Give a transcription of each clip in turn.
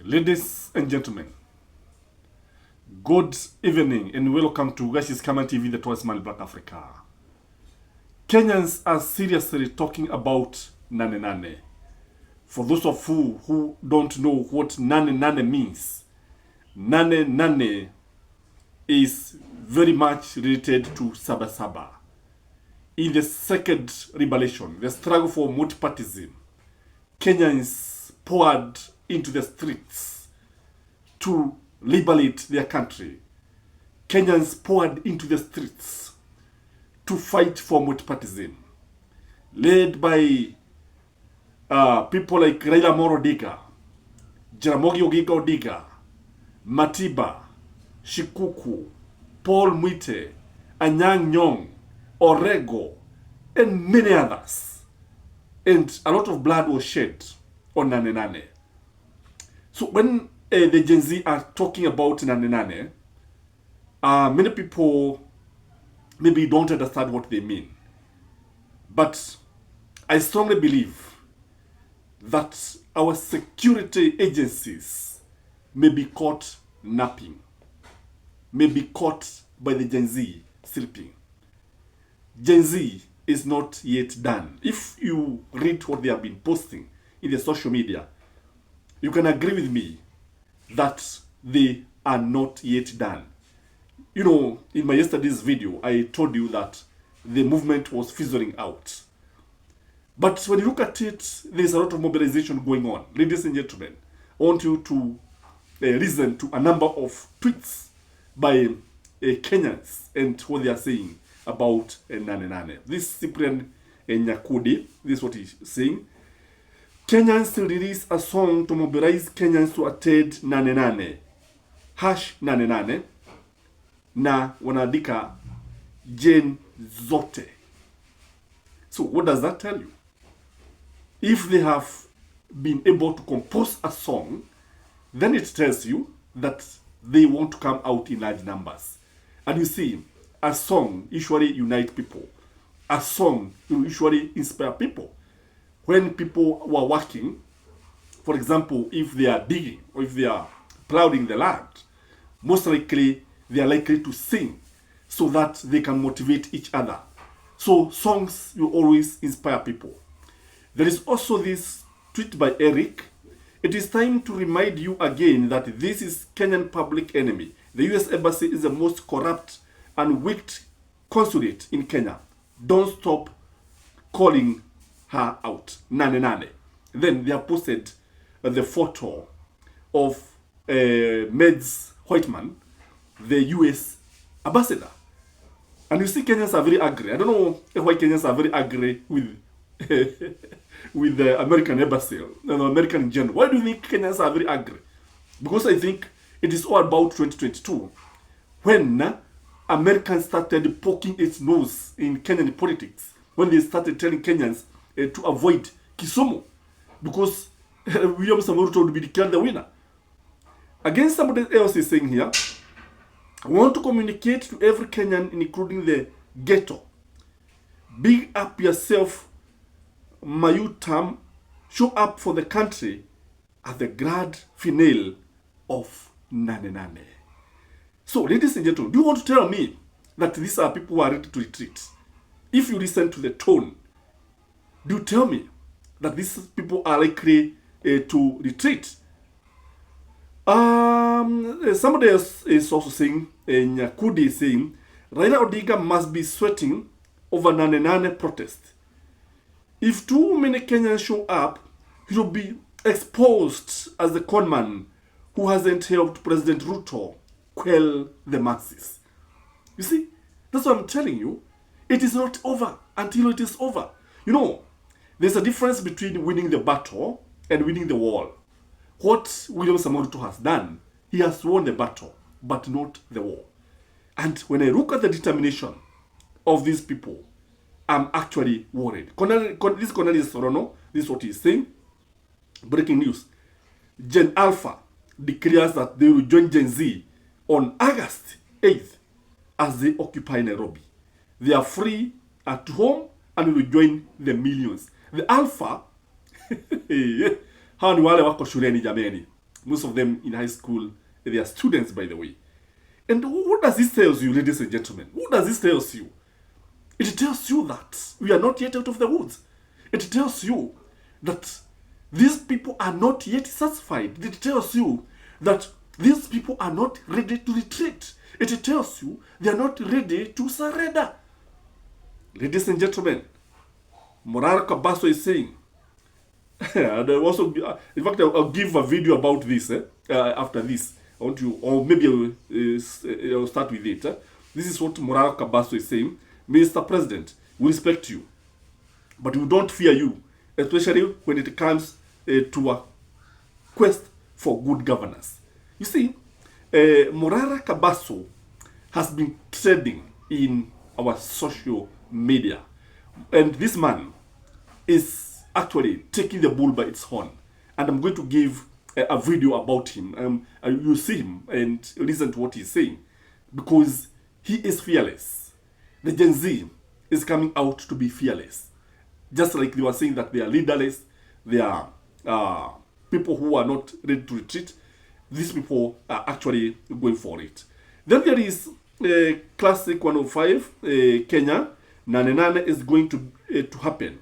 Ladies and gentlemen, good evening and welcome to Gachie Skyman TV, the tallest man in Black Africa. Kenyans are seriously talking about Nanenane. For those of you who don't know what Nanenane means, Nanenane is very much related to Saba Saba. In the second revelation, the struggle for multipartyism, Kenyans poured into the streets to liberate their country. Kenyans poured into the streets to fight for multipartyism, led by people like Raila Amolo Odinga, Jaramogi Oginga Odinga, Matiba, Shikuku, Paul Mwite, Anyang' Nyong'o, Orego, and many others. And a lot of blood was shed on Nanenane. So when the Gen Z are talking about Nanenane, many people maybe don't understand what they mean. But I strongly believe that our security agencies may be caught napping, may be caught by the Gen Z sleeping. Gen Z is not yet done. If you read what they have been posting in the social media, you can agree with me that they are not yet done. You know, in my yesterday's video, I told you that the movement was fizzling out. But when you look at it, there's a lot of mobilization going on. Ladies and gentlemen, I want you to listen to a number of tweets by Kenyans and what they are saying about Nanenane. This Cyprian Nyakudi, this is what he's saying. Kenyans release a song to mobilize Kenyans to attend Nanenane. #Nanenane. Na wanaandika Gen zote. So what does that tell you? If they have been able to compose a song, then it tells you that they want to come out in large numbers. And you see, a song usually unites people. A song will usually inspire people. When people were working, for example, if they are digging or if they are plowing the land, most likely they are likely to sing so that they can motivate each other. So songs will always inspire people. There is also this tweet by Eric. It is time to remind you again that this is Kenyan public enemy. The US Embassy is the most corrupt and wicked consulate in Kenya. Don't stop calling her out. Nanenane. Then they have posted the photo of Meds Whiteman, the US ambassador. And you see Kenyans are very angry. I don't know why Kenyans are very angry with with the American embassy, American in general. Why do you think Kenyans are very angry? Because I think it is all about 2022. When Americans started poking its nose in Kenyan politics, when they started telling Kenyans to avoid Kisumu, because William Samoei Ruto would be declared the winner. Again, somebody else is saying here, I want to communicate to every Kenyan, including the ghetto. Big up yourself, Mayutam. Show up for the country at the grand finale of Nanenane. So, ladies and gentlemen, do you want to tell me that these are people who are ready to retreat? If you listen to the tone, do you tell me that these people are likely to retreat? Somebody else is also saying, Nyakudi is saying, Raila Odinga must be sweating over Nanenane protest. If too many Kenyans show up, he will be exposed as the conman who hasn't helped President Ruto quell the masses. You see, that's what I'm telling you. It is not over until it is over. You know, there's a difference between winning the battle and winning the war. What William Samoei Ruto has done, he has won the battle, but not the war. And when I look at the determination of these people, I'm actually worried. This Cornelius Sorono, this is what he's saying. Breaking news. Gen Alpha declares that they will join Gen Z on August 8th as they occupy Nairobi. They are free at home and will join the millions. The Alpha, hawa ni wale wako shuleni jameni. most of them in high school, they are students, by the way. And what does this tell you, ladies and gentlemen? What does this tell you? It tells you that we are not yet out of the woods. It tells you that these people are not yet satisfied. It tells you that these people are not ready to retreat. It tells you they are not ready to surrender. Ladies and gentlemen, Morara Kabaso is saying, and also, in fact, I'll give a video about this after this. I want you, or maybe I'll start with it. This is what Morara Kabaso is saying. Mr. President, we respect you, but we don't fear you, especially when it comes to a quest for good governance. You see, Morara Kabaso has been trading in our social media, and this man is actually taking the bull by its horn. And I'm going to give a video about him. You see him and listen to what he's saying, because he is fearless. The Gen Z is coming out to be fearless. Just like they were saying that they are leaderless, they are people who are not ready to retreat. These people are actually going for it. Then there is Classic 105, Kenya. Nanenane is going to happen.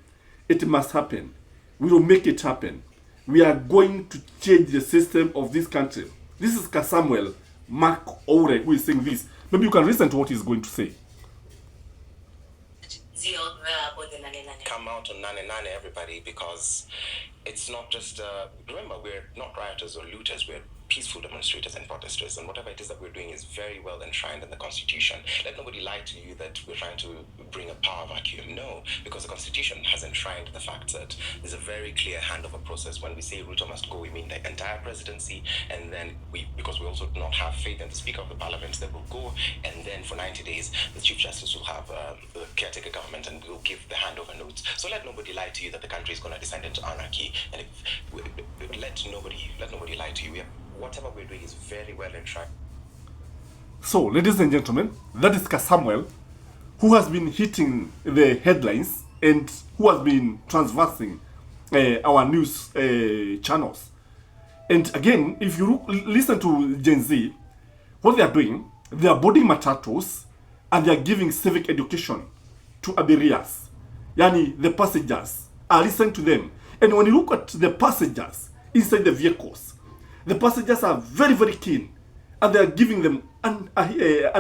It must happen. We will make it happen. We are going to change the system of this country. This is Samuel Mark Ore who is saying this. Maybe you can listen to what he's going to say. Come out on Nanenane, everybody, because it's not just, remember, we're not rioters or looters, we're peaceful demonstrators and protesters, and whatever it is that we're doing is very well enshrined in the Constitution. Let nobody lie to you that we're trying to bring a power vacuum. No, because the Constitution has enshrined the fact that there's a very clear handover process. When we say Ruto must go, we mean the entire presidency, and then because we also do not have faith in the Speaker of the Parliament, that will go, and then for 90 days, the Chief Justice will have the caretaker government and will give the handover notes. So let nobody lie to you that the country is going to descend into anarchy, and let nobody lie to you. Whatever we're doing is very well enshrined. So, ladies and gentlemen, that is Samuel, who has been hitting the headlines and who has been transversing our news channels. And again, if you listen to Gen Z, what they are doing, they are boarding matatus and they are giving civic education to abirias. Yani, the passengers are listening to them. And when you look at the passengers inside the vehicles, the passengers are very, very keen, and they are giving them an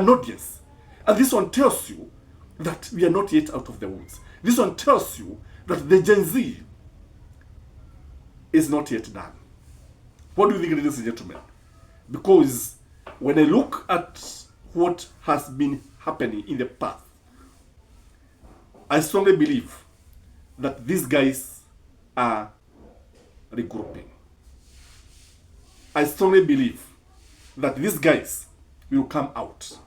audience. And this one tells you that we are not yet out of the woods. This one tells you that the Gen Z is not yet done. What do you think, ladies and gentlemen? Because when I look at what has been happening in the past, I strongly believe that these guys are regrouping. I strongly believe that these guys will come out.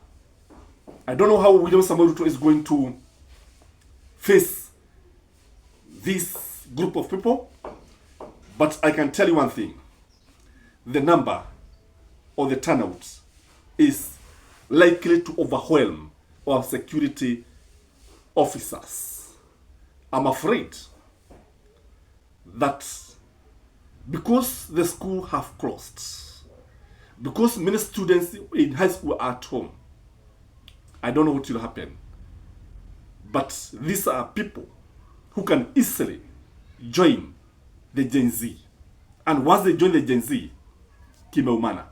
I don't know how William Samoei Ruto is going to face this group of people, but I can tell you one thing. The number or the turnout is likely to overwhelm our security officers. I'm afraid that because the school have closed, because many students in high school are at home, I don't know what will happen. But these are people who can easily join the Gen Z. And once they join the Gen Z, kimeumana.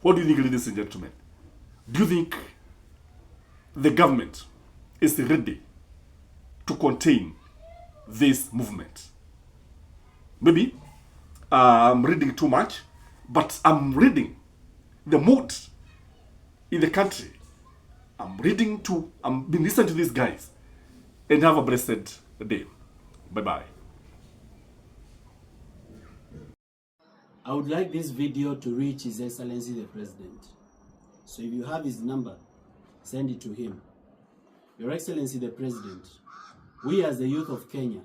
What do you think, ladies and gentlemen? Do you think the government is ready to contain this movement? Maybe I'm reading too much, but I'm reading the mood in the country. I'm been listening to these guys, and have a blessed day. Bye-bye. I would like this video to reach His Excellency the President. So if you have his number, send it to him. Your Excellency the President, we as the youth of Kenya,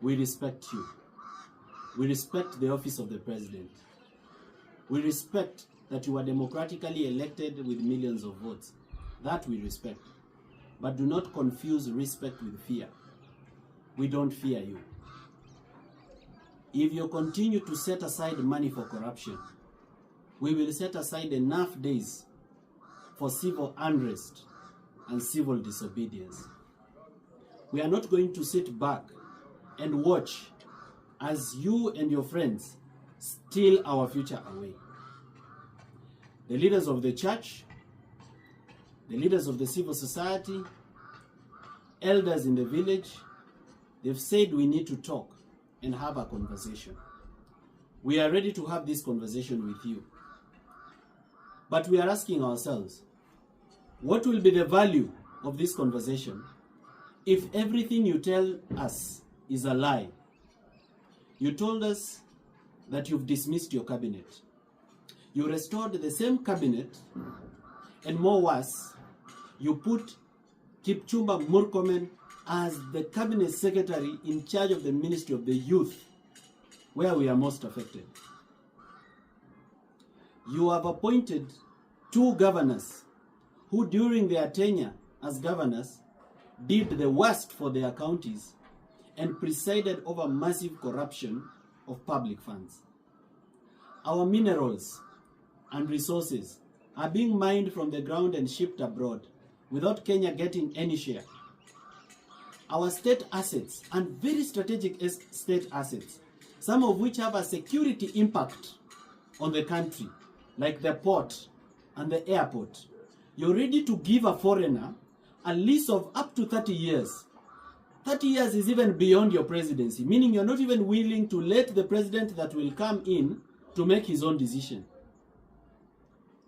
we respect you. We respect the office of the President. We respect that you are democratically elected with millions of votes. That we respect. But do not confuse respect with fear. We don't fear you. If you continue to set aside money for corruption, we will set aside enough days for civil unrest and civil disobedience. We are not going to sit back and watch as you and your friends steal our future away. The leaders of the church, the leaders of the civil society, elders in the village, they've said we need to talk and have a conversation. We are ready to have this conversation with you. But we are asking ourselves, what will be the value of this conversation if everything you tell us is a lie? You told us that you've dismissed your cabinet. You restored the same cabinet, and more worse, you put Kipchumba Murkomen as the cabinet secretary in charge of the Ministry of the Youth, where we are most affected. You have appointed 2 governors who during their tenure as governors did the worst for their counties and presided over massive corruption of public funds. Our minerals and resources are being mined from the ground and shipped abroad without Kenya getting any share. Our state assets and very strategic state assets, some of which have a security impact on the country, like the port and the airport, you're ready to give a foreigner a lease of up to 30 years. 30 years is even beyond your presidency, meaning you're not even willing to let the president that will come in to make his own decision.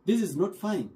This is not fine.